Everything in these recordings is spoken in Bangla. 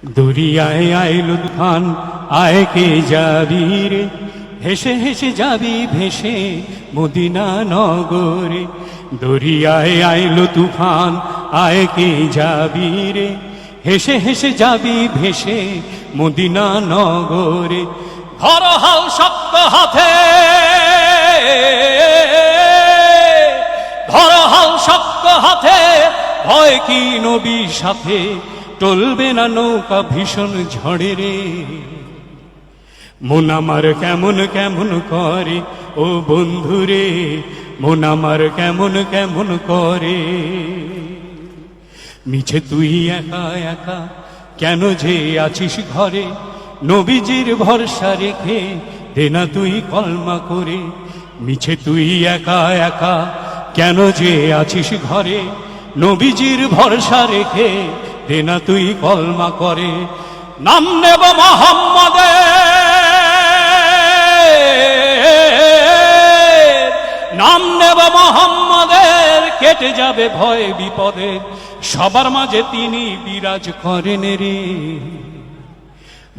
দরিয়ায় আইলো তুফান, আয় কে যাবি রে, হেসে হেসে যাবি ভেসে মদিনা নগরে। দরিয়ায় আইলো তুফান, আয় কে যাবি রে, হেসে হেসে যাবি ভেসে মদিনা নগরে। ধর হাল শক্ত হাতে, ধর হাল শক্ত হাতে, ভয় কি নবীর সাথে, টলবে না নৌকা ভীষণ ঝড়ে রে। মন আমার কেমন কেমন করে ও বন্ধুরে, মন আমার কেমন কেমন করে। মিছে তুই একা একা কেন যে আছিস ঘরে, নবীজির ভরসা রেখে দে না তুই কলমা করে। মিছে তুই একা একা কেন যে আছিস ঘরে, নবীজির ভরসা রেখে দে না তুই কলমা করে। নাম নেব মোহাম্মদের, নাম নেব মোহাম্মদের, কেটে যাবে ভয় বিপদে, সবার মাঝে তিনি বিরাজ করেন রে।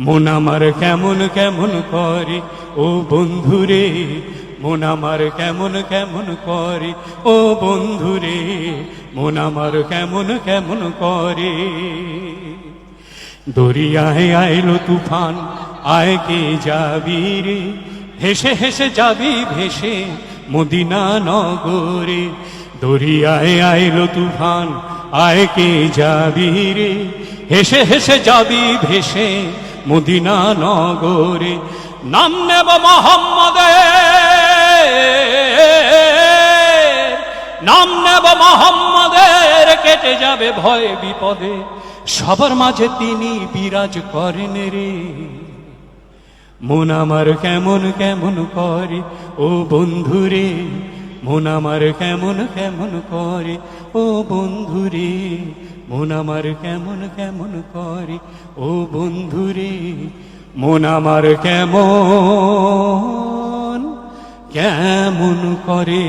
মন আমার কেমন কেমন করে ও বন্ধুরে, মন আমার কেমন কেমন করে ও বন্ধুরে, মন আমার কেমন কেমন করে। দরিয়ায় আইলো তুফান, আয় কে যাবি রে, হেসে হেসে যাবি ভেসে মদিনা নগরে। দরিয়ায় আইলো তুফান, আয় কে যাবি রে, হেসে হেসে যাবি ভেসে মদিনা নগরে। নাম নেব মোহাম্মদের, নাম নেব মোহাম্মদের, কেটে যাবে ভয় বিপদে, সবার মাঝে তিনি বিরাজ করেন রে। মন আমার কেমন কেমন করে ও বন্ধুরে, মন আমার কেমন কেমন করে ও বন্ধুরে, মন আমার কেমন কেমন করে ও বন্ধুরে, মন আমার কেমন কেমন করে।